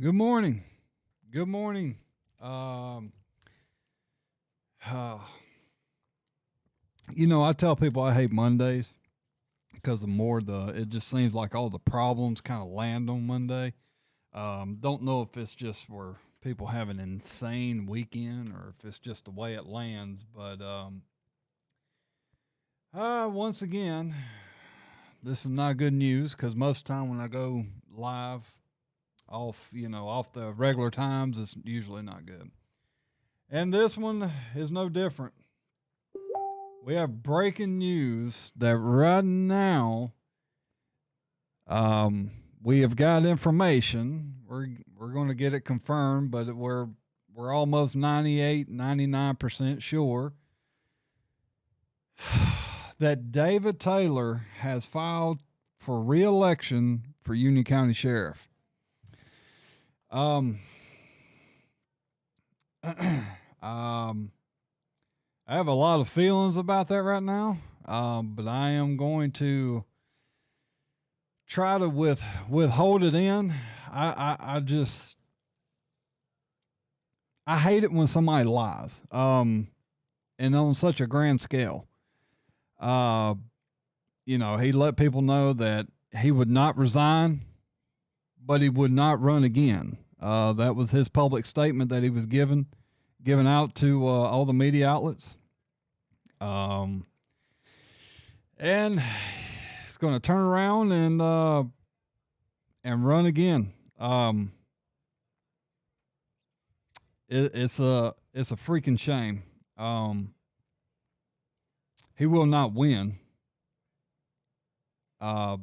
Good morning. Good morning. Um, uh, I tell people I hate Mondays because the more it just seems like all the problems kind of land on Monday. Don't know if it's just where people have an insane weekend or if it's just the way it lands. But once again, this is not good news because most of the time when I go live off the regular times, it's usually not good. And this one is no different. We have breaking news that right now, um, we have got information. We're going to get it confirmed, but we're almost 98, 99% sure that David Taylor has filed for re-election for Union County Sheriff. Um, um, I have a lot of feelings about that right now, but I am going to try to withhold it in. I just I hate it when somebody lies, and on such a grand scale. Uh, he let people know that he would not resign, but he would not run again. That was his public statement that he was given out to all the media outlets. Um, and he's going to turn around and run again. It's a freaking shame. He will not win.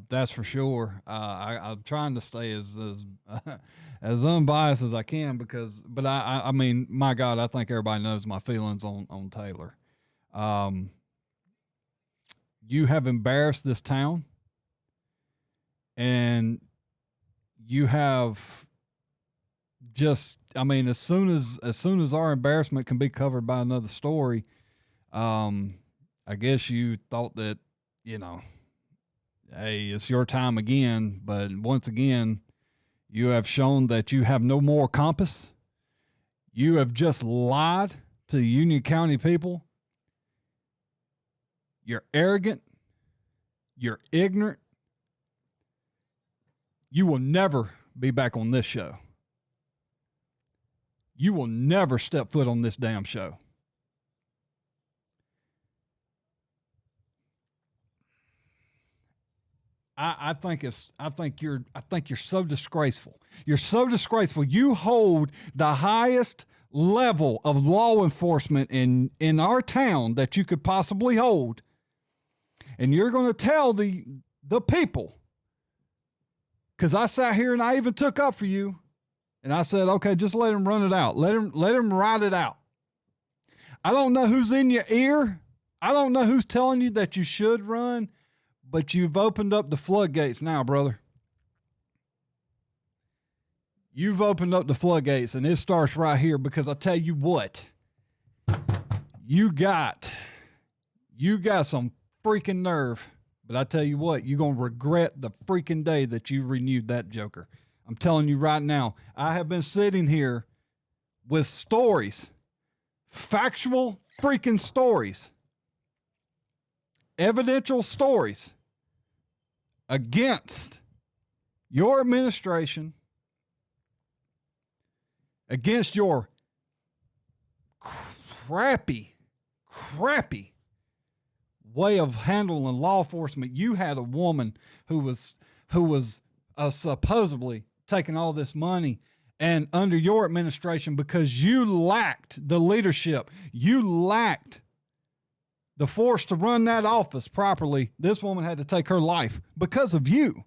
That's for sure. I'm trying to stay as as unbiased as I can but I mean, my God, I think everybody knows my feelings on Taylor. Um, you have embarrassed this town, and you have just, I mean, as soon as our embarrassment can be covered by another story, um, I guess you thought that, you know, hey, it's your time again. But once again, you have shown that you have no moral compass. You have just lied to the Union County people. You're arrogant. You're ignorant. You will never be back on this show. You will never step foot on this damn show. I think you're so disgraceful. You're so disgraceful. You hold the highest level of law enforcement in our town that you could possibly hold, and you're going to tell the people, because I sat here and I even took up for you, and I said, okay, just let him run it out. Let him ride it out. I don't know who's in your ear. I don't know who's telling you that you should run, but you've opened up the floodgates now, brother. You've opened up the floodgates, and it starts right here, because I tell you what, you got you got some freaking nerve. But I tell you what, you're going to regret the freaking day that you renewed that joker. I'm telling you right now, I have been sitting here with stories, factual freaking stories, evidential stories against your administration, against your crappy way of handling law enforcement. You had a woman who was supposedly taking all this money, and under your administration, because you lacked the leadership, you lacked the force to run that office properly, this woman had to take her life because of you.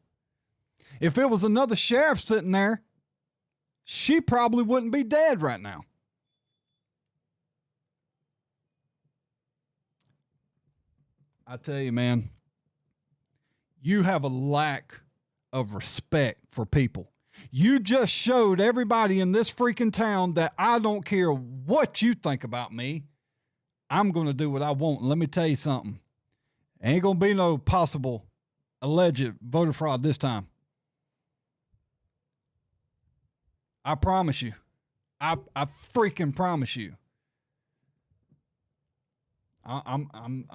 If it was another sheriff sitting there, she probably wouldn't be dead right now. I tell you, man, you have a lack of respect for people. You just showed everybody in this freaking town that I don't care what you think about me. I'm going to do what I want. And let me tell you something. Ain't going to be no possible alleged voter fraud this time. I promise you. I freaking promise you. I'm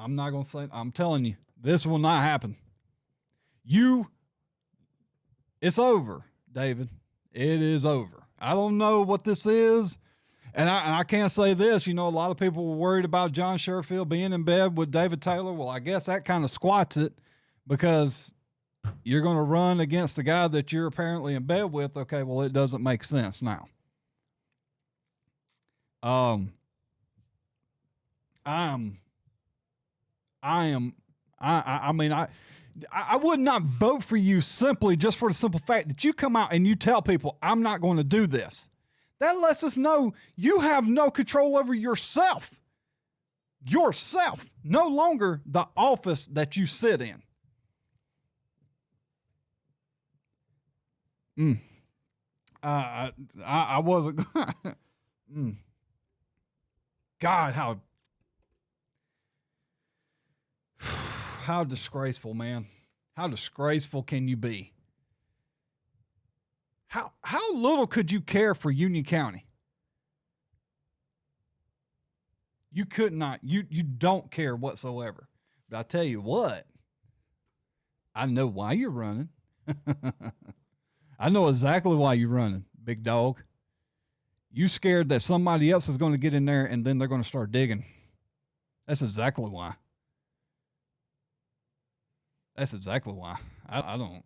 not gonna say. I'm telling you, this will not happen. It's over, David. It is over. I don't know what this is, and I can't say this. You know, a lot of people were worried about John Sherfield being in bed with David Taylor. Well, I guess that kind of squats it because you're going to run against a guy that you're apparently in bed with. Okay, well, it doesn't make sense now. I would not vote for you simply just for the simple fact that you come out and you tell people, I'm not going to do this. That lets us know you have no control over yourself. Yourself, no longer the office that you sit in. I wasn't. God, how disgraceful, man. How disgraceful can you be? How little could you care for Union County? You could not. You don't care whatsoever. But I tell you what, I know why you're running. I know exactly why you're running, big dog. You scared that somebody else is going to get in there and then they're going to start digging. That's exactly why. That's exactly why. I don't.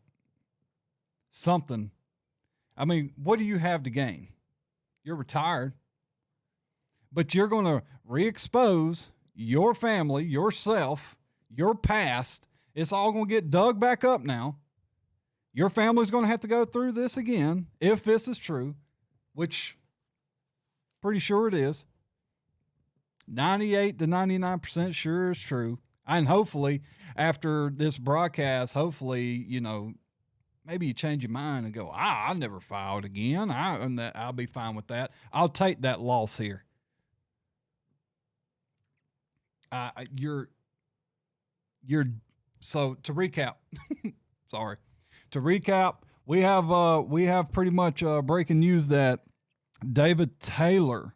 Something. I mean, what do you have to gain? You're retired. But you're going to re-expose your family, yourself, your past. It's all going to get dug back up now. Your family's going to have to go through this again, if this is true, which pretty sure it is. 98 to 99% sure is true. And hopefully, after this broadcast, hopefully, you know, maybe you change your mind and go, I never filed again. I'll be fine with that. I'll take that loss here. So to recap, sorry. To recap, we have pretty much breaking news that David Taylor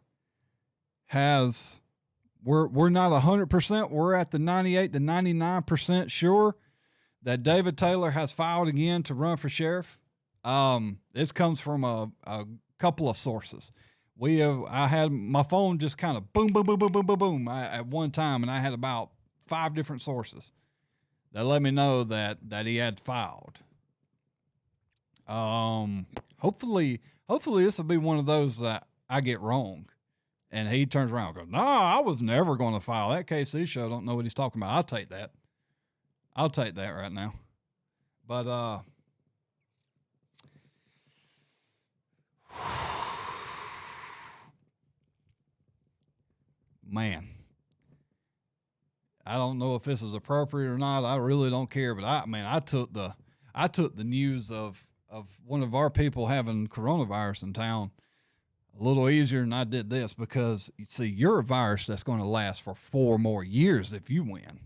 we're not 100%, we're at the 98 to 99% sure that David Taylor has filed again to run for sheriff. This comes from a couple of sources. I had my phone just kind of boom, boom, boom, boom, boom, boom, boom at one time, and I had about 5 different sources that let me know that he had filed. Hopefully this will be one of those that I get wrong. And he turns around and goes, no, I was never going to file. That KC show don't know what he's talking about. I'll take that. I'll take that right now. But, man, I don't know if this is appropriate or not. I really don't care. But I took the news of one of our people having coronavirus in town a little easier than I did this, because you see, you're a virus that's going to last for 4 more years if you win.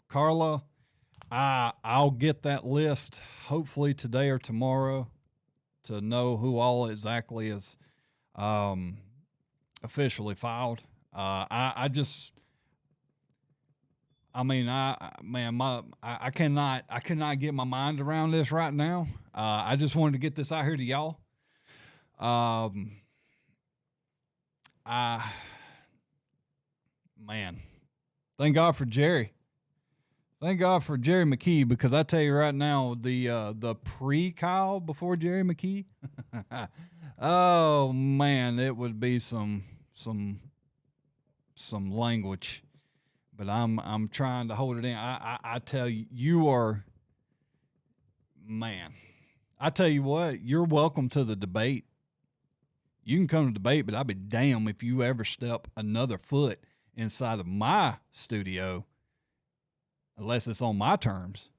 Carla, I'll get that list hopefully today or tomorrow to know who all exactly is officially filed. I cannot get my mind around this right now. I just wanted to get this out here to y'all. Thank God for Jerry. Thank God for Jerry McKee, because I tell you right now, the pre-Kyle before Jerry McKee, oh man, it would be some language. But I'm trying to hold it in. I tell you, you are, man. I tell you what, you're welcome to the debate. You can come to debate, but I'll be damned if you ever step another foot inside of my studio, unless it's on my terms.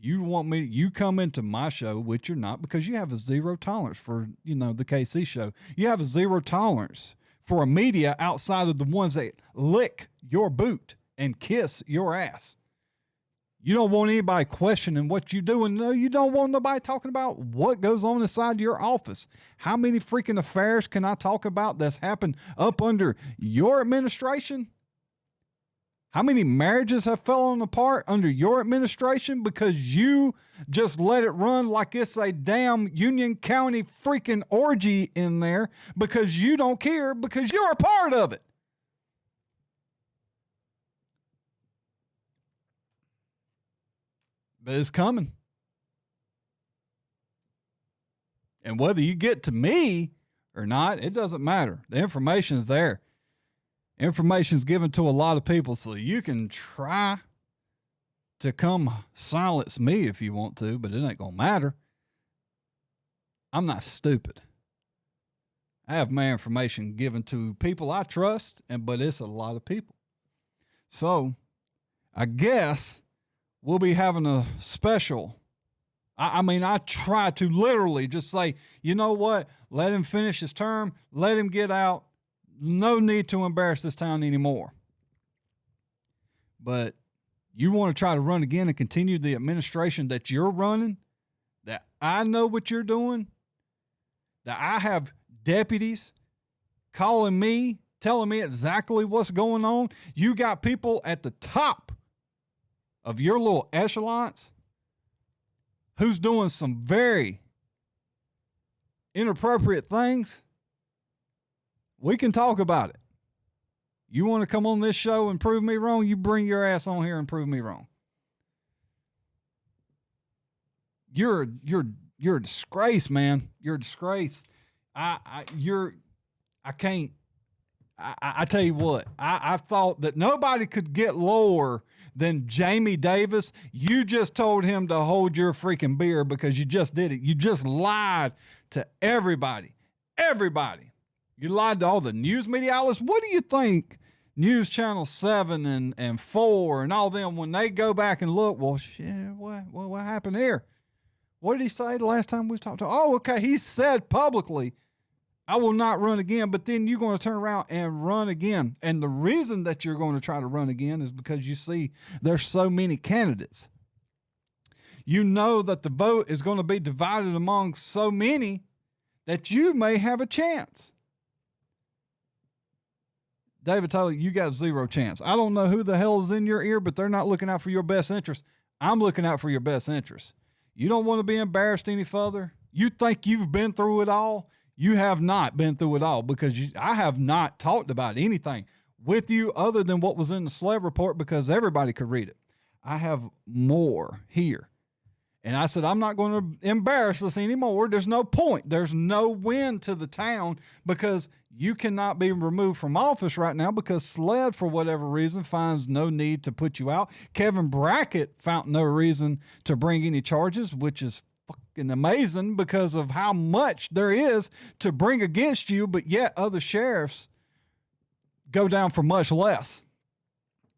You come into my show, which you're not, because you have a zero tolerance for, the KC show. You have a zero tolerance for a media outside of the ones that lick your boot and kiss your ass. You don't want anybody questioning what you do, and no, you don't want nobody talking about what goes on inside your office. How many freaking affairs can I talk about that's happened up under your administration? How many marriages have fallen apart under your administration because you just let it run like it's a damn Union County freaking orgy in there because you don't care because you're a part of it? But it's coming. And whether you get to me or not, it doesn't matter. The information is there. Information is given to a lot of people, so you can try to come silence me if you want to, but it ain't going to matter. I'm not stupid. I have my information given to people I trust, but it's a lot of people. So I guess we'll be having a special. I try to literally just say, you know what? Let him finish his term. Let him get out. No need to embarrass this town anymore. But you want to try to run again and continue the administration that you're running, that I know what you're doing, that I have deputies calling me, telling me exactly what's going on. You got people at the top of your little echelons who's doing some very inappropriate things. We can talk about it. You want to come on this show and prove me wrong? You bring your ass on here and prove me wrong. You're a disgrace, man. You're a disgrace. I tell you what, I thought that nobody could get lower than Jamie Davis. You just told him to hold your freaking beer because you just did it. You just lied to everybody. Everybody. You lied to all the news media outlets. What do you think News Channel 7 and 4 and all them, when they go back and look, well, shit, what happened here? What did he say the last time we talked to? Oh, okay, he said publicly, I will not run again, but then you're going to turn around and run again. And the reason that you're going to try to run again is because you see there's so many candidates. You know that the vote is going to be divided among so many that you may have a chance. David Taylor, you got zero chance. I don't know who the hell is in your ear, but they're not looking out for your best interest. I'm looking out for your best interest. You don't want to be embarrassed any further. You think you've been through it all. You have not been through it all because I have not talked about anything with you other than what was in the Sled Report because everybody could read it. I have more here. And I said, I'm not going to embarrass this anymore. There's no point. There's no win to the town because you cannot be removed from office right now because Sled, for whatever reason, finds no need to put you out. Kevin Brackett found no reason to bring any charges, which is fucking amazing because of how much there is to bring against you, but yet other sheriffs go down for much less.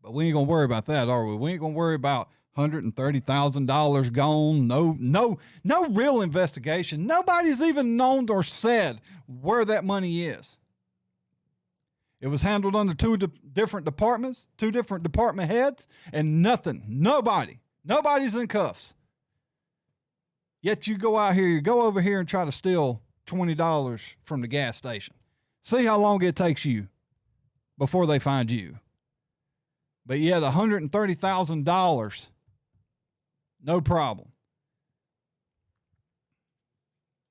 But we ain't going to worry about that, are we? We ain't going to worry about $130,000 gone. No real investigation. Nobody's even known or said where that money is. It was handled under two different departments, two different department heads, and nothing. Nobody's in cuffs. Yet you go out here, you go over here and try to steal $20 from the gas station. See how long it takes you before they find you. But yet $130,000, no problem.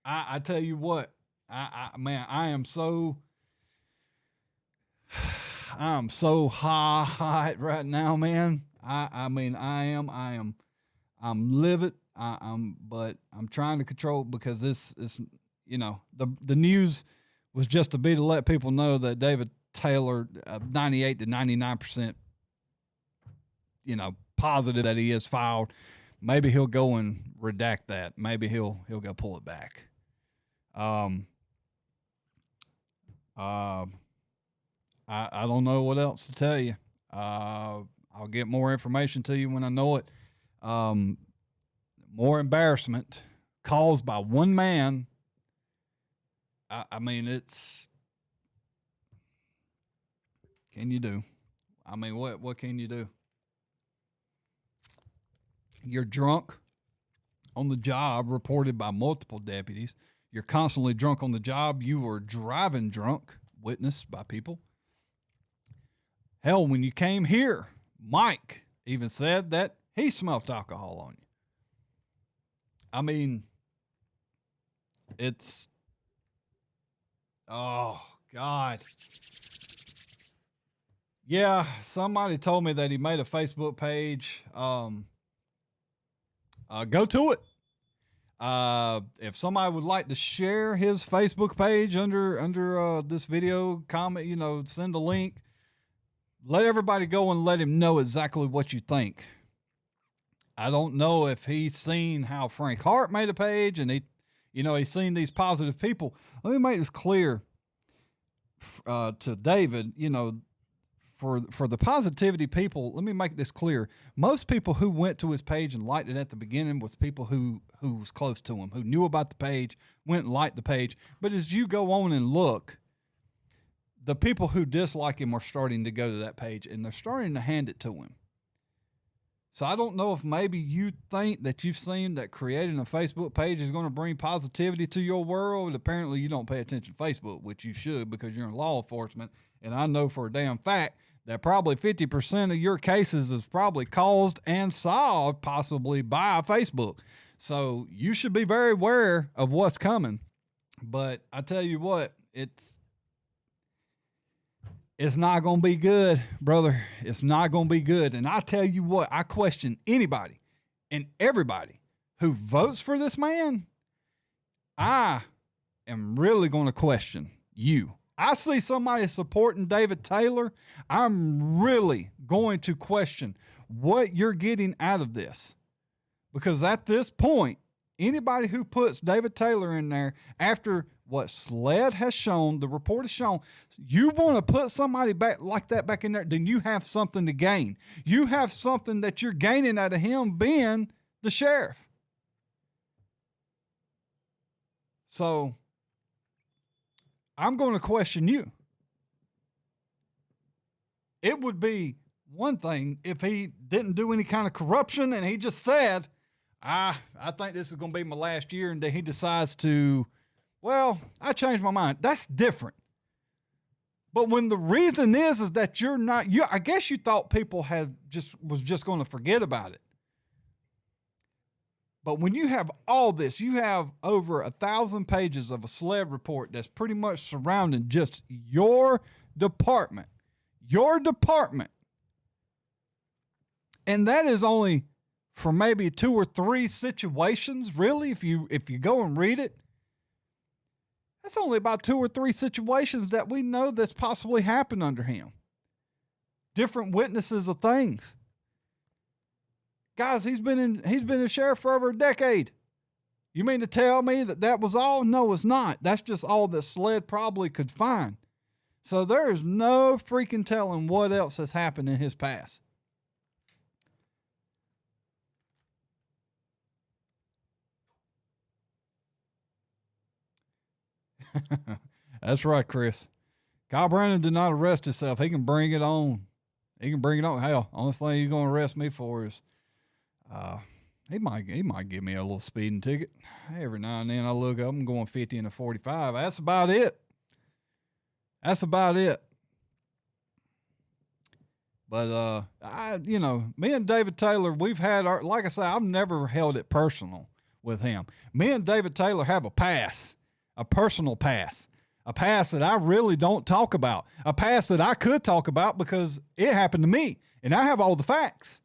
I tell you what, man, I'm so hot right now, man. I'm livid. But I'm trying to control because this is, the news was just to let people know that David Taylor, 98 to 99%, positive that he has filed. Maybe he'll go and redact that. Maybe he'll go pull it back. I don't know what else to tell you. I'll get more information to you when I know it. More embarrassment caused by one man. It's, can you do? What can you do? You're drunk on the job, reported by multiple deputies. You're constantly drunk on the job. You were driving drunk, witnessed by people. Hell, when you came here, Mike even said that he smelled alcohol on you. I mean, it's, oh, God. Yeah, somebody told me that he made a Facebook page. Go to it. If somebody would like to share his Facebook page under this video, comment, send a link. Let everybody go and let him know exactly what you think. I don't know if he's seen how Frank Hart made a page and he's seen these positive people. Let me make this clear to David, for the positivity people, let me make this clear. Most people who went to his page and liked it at the beginning was people who was close to him, who knew about the page, went and liked the page. But as you go on and look, the people who dislike him are starting to go to that page and they're starting to hand it to him. So I don't know if maybe you think that you've seen that creating a Facebook page is going to bring positivity to your world. Apparently you don't pay attention to Facebook, which you should because you're in law enforcement. And I know for a damn fact that probably 50% of your cases is probably caused and solved possibly by Facebook. So you should be very aware of what's coming. But I tell you what, it's not going to be good, brother. It's not going to be good. And I tell you what, I question anybody and everybody who votes for this man. I am really going to question you. I see somebody supporting David Taylor. I'm really going to question what you're getting out of this. Because at this point, anybody who puts David Taylor in there after what SLED has shown, the report has shown, you want to put somebody back like that back in there, then you have something to gain. You have something that you're gaining out of him being the sheriff. So I'm going to question you. It would be one thing if he didn't do any kind of corruption and he just said, I think this is going to be my last year, and then he decides to, well, I changed my mind. That's different. But when the reason is that you're not, I guess you thought people was just going to forget about it. But when you have all this, you have over 1,000 pages of a SLED report that's pretty much surrounding just your department. And that is only for maybe 2 or 3 situations, really, if you go and read it. That's only about 2 or 3 situations that we know that's possibly happened under him. Different witnesses of things. Guys, he's been a sheriff for over a decade. You mean to tell me that was all? No, it's not. That's just all that SLED probably could find. So there is no freaking telling what else has happened in his past. That's right, Chris. Kyle Brandon did not arrest himself. He can bring it on. Hell, honest thing he's going to arrest me for is, he might give me a little speeding ticket. Every now and then I look up, I'm going 50 and a 45. That's about it. But, me and David Taylor, we've had like I say, I've never held it personal with him. Me and David Taylor have a personal past, a past that I really don't talk about, a past that I could talk about because it happened to me and I have all the facts.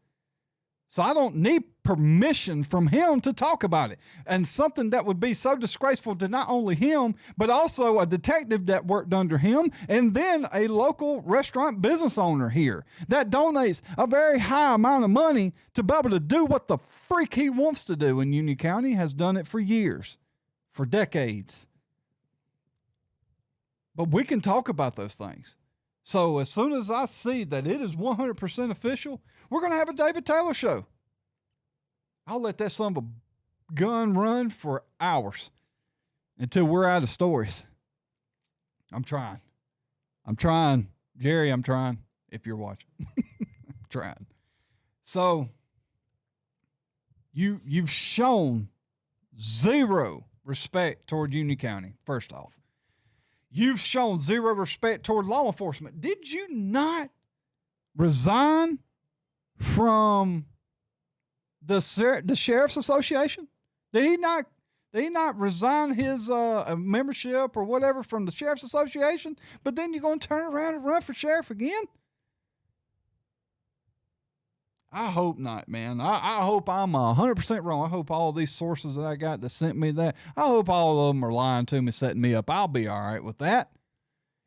So I don't need permission from him to talk about it. And something that would be so disgraceful to not only him, but also a detective that worked under him, and then a local restaurant business owner here that donates a very high amount of money to be able to do what the freak he wants to do in Union County, has done it for years, for decades. But we can talk about those things. So as soon as I see that it is 100% official, we're going to have a David Taylor show. I'll let that son of a gun run for hours until we're out of stories. I'm trying. Jerry, I'm trying, if you're watching. I'm trying. So You've shown zero respect toward Union County. First off, you've shown zero respect toward law enforcement. Did you not resign from the sheriff's association? Did he not? Did he not resign his membership or whatever from the sheriff's association? But then you're going to turn around and run for sheriff again? I hope not, man. I hope I'm 100% wrong. I hope all these sources that I got that sent me that, I hope all of them are lying to me, setting me up. I'll be all right with that.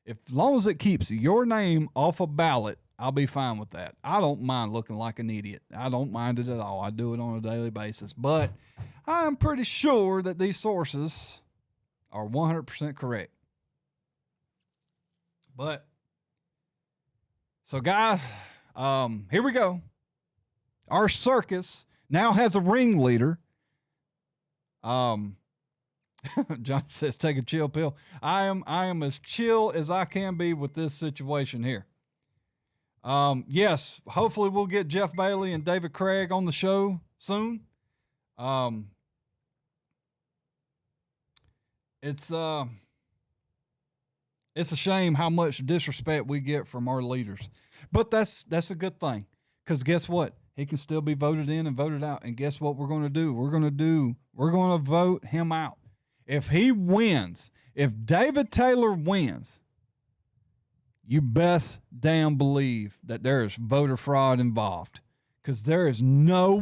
As long as it keeps your name off a ballot, I'll be fine with that. I don't mind looking like an idiot. I don't mind it at all. I do it on a daily basis. But I'm pretty sure that these sources are 100% correct. But, so guys, here we go. Our circus now has a ringleader. John says, take a chill pill. I am as chill as I can be with this situation here. Yes, hopefully we'll get Jeff Bailey and David Craig on the show soon. It's a shame how much disrespect we get from our leaders, but that's a good thing. Cause guess what? He can still be voted in and voted out. And guess what we're going to do? We're going to vote him out. If he wins, if David Taylor wins, you best damn believe that there is voter fraud involved. Because there is no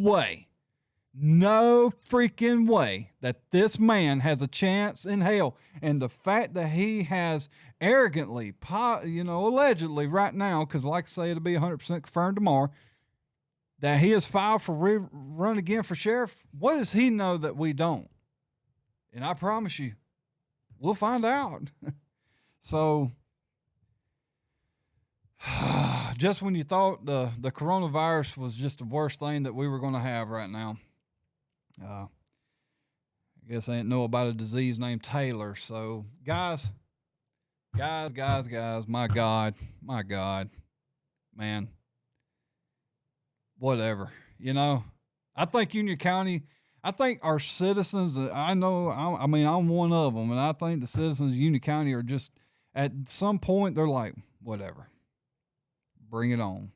freaking way that this man has a chance in hell. And the fact that he has arrogantly, allegedly right now, because like I say, it'll be 100% confirmed tomorrow, that he has filed for run again for sheriff. What does he know that we don't? And I promise you, we'll find out. So, just when you thought the coronavirus was just the worst thing that we were going to have right now, I guess I didn't know about a disease named Taylor. So, guys, my God, man. Whatever, I think Union County, I think our citizens, I'm one of them, and I think the citizens of Union County are just, at some point, they're like, whatever, bring it on.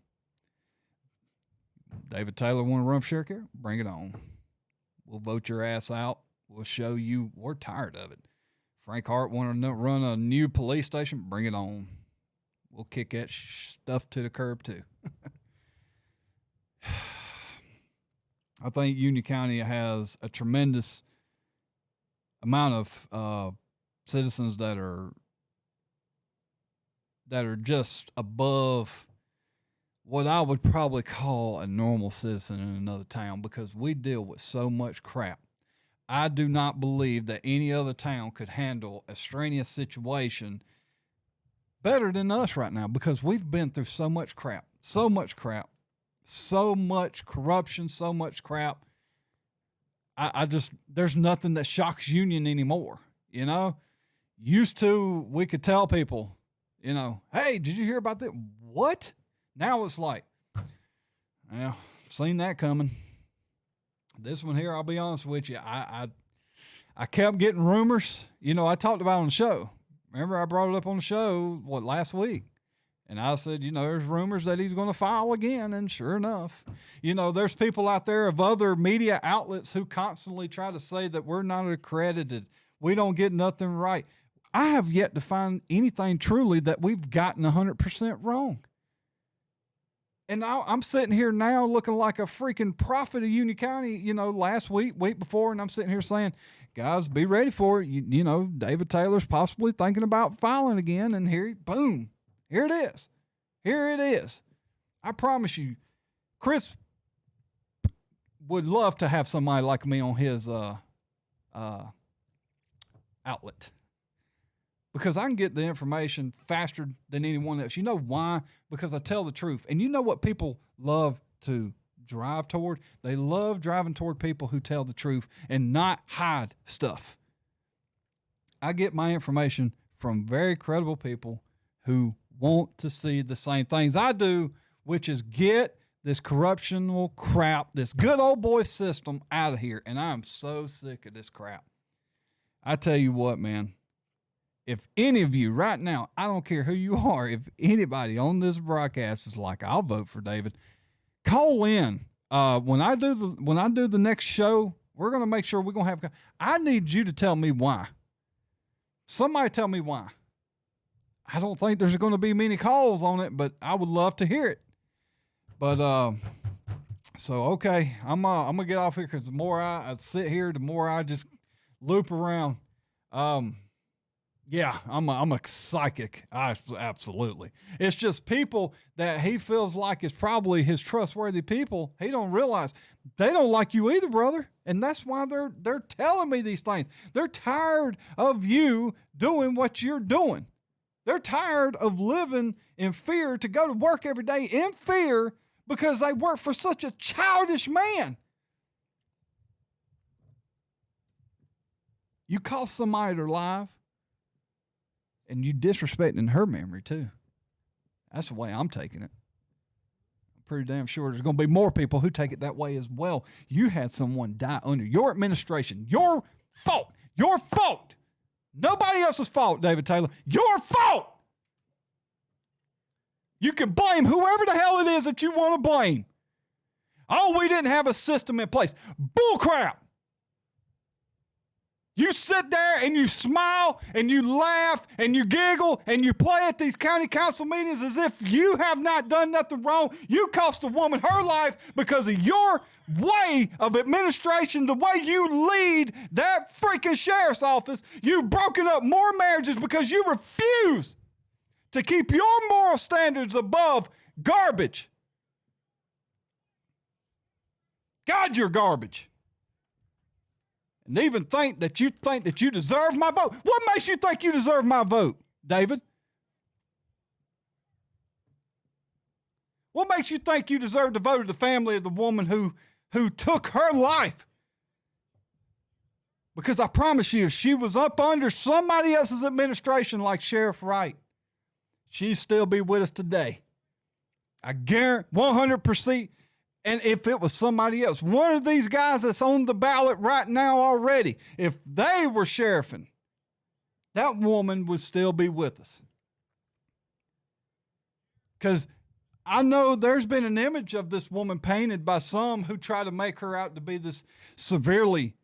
David Taylor want to run for sheriff here? Bring it on. We'll vote your ass out. We'll show you we're tired of it. Frank Hart want to run a new police station? Bring it on. We'll kick that stuff to the curb too. I think Union County has a tremendous amount of citizens that are just above what I would probably call a normal citizen in another town, because we deal with so much crap. I do not believe that any other town could handle a strenuous situation better than us right now, because we've been through so much crap, so much corruption, so much crap. I just, there's nothing that shocks Union anymore. Used to, we could tell people, hey, did you hear about that? What? Now it's like, well, seen that coming. This one here, I'll be honest with you. I kept getting rumors. I talked about it on the show. Remember, I brought it up on the show, last week? And I said, there's rumors that he's going to file again. And sure enough, there's people out there of other media outlets who constantly try to say that we're not accredited. We don't get nothing right. I have yet to find anything truly that we've gotten 100% wrong. And now I'm sitting here now looking like a freaking prophet of Union County, last week before. And I'm sitting here saying, guys, be ready for it. David Taylor's possibly thinking about filing again. And boom. Here it is. I promise you, Chris would love to have somebody like me on his outlet, because I can get the information faster than anyone else. You know why? Because I tell the truth. And you know what people love to drive toward? They love driving toward people who tell the truth and not hide stuff. I get my information from very credible people who want to see the same things I do, which is get this corruptional crap, this good old boy system out of here. And I'm so sick of this crap. I tell you what, man, if any of you right now, I don't care who you are, if anybody on this broadcast is like, I'll vote for David, call in. When I do the next show, we're going to make sure we're going to have, I need you to tell me why. Somebody tell me why. I don't think there's going to be many calls on it, but I would love to hear it. But, so, okay, I'm going to get off here because the more I sit here, the more I just loop around. Yeah, I'm a psychic. Absolutely. It's just people that he feels like is probably his trustworthy people. He don't realize they don't like you either, brother. And that's why they're telling me these things. They're tired of you doing what you're doing. They're tired of living in fear, to go to work every day in fear because they work for such a childish man. You cost somebody their life, and you disrespecting her memory too. That's the way I'm taking it. I'm pretty damn sure there's going to be more people who take it that way as well. You had someone die under your administration. Your fault. Your fault. Nobody else's fault, David Taylor. Your fault. You can blame whoever the hell it is that you want to blame. Oh, we didn't have a system in place. Bullcrap. You sit there and you smile and you laugh and you giggle and you play at these county council meetings as if you have not done nothing wrong. You cost a woman her life because of your way of administration, the way you lead that freaking sheriff's office. You've broken up more marriages because you refuse to keep your moral standards above garbage. God, you're garbage. And even think that you deserve my vote. What makes you think you deserve my vote, David? What makes you think you deserve to vote of the family of the woman who took her life? Because I promise you, if she was up under somebody else's administration like Sheriff Wright, she'd still be with us today. I guarantee 100%. And if it was somebody else, one of these guys that's on the ballot right now already, if they were sheriffing, that woman would still be with us. Because I know there's been an image of this woman painted by some who try to make her out to be this severely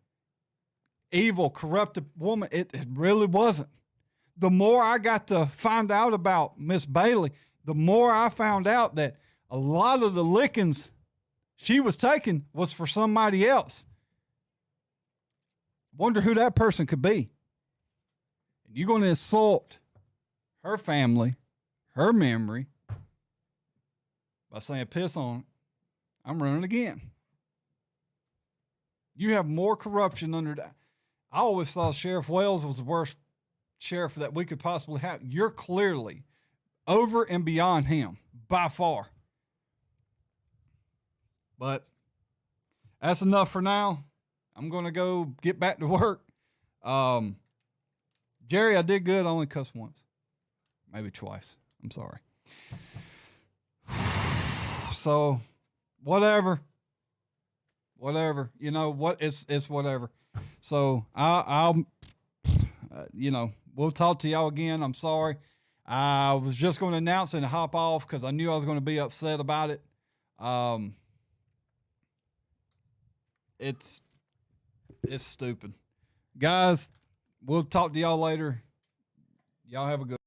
evil, corrupted woman. It really wasn't. The more I got to find out about Miss Bailey, the more I found out that a lot of the lickings she was taking was for somebody else. Wonder who that person could be. You're going to insult her family, her memory, by saying piss on it. I'm running again. You have more corruption under that. I always thought Sheriff Wells was the worst sheriff that we could possibly have. You're clearly over and beyond him by far. But that's enough for now. I'm going to go get back to work. Jerry, I did good. I only cussed once. Maybe twice. I'm sorry. So, whatever. You know, it's whatever. So, I'll we'll talk to y'all again. I'm sorry. I was just going to announce it and hop off because I knew I was going to be upset about it. It's stupid. Guys, we'll talk to y'all later. Y'all have a good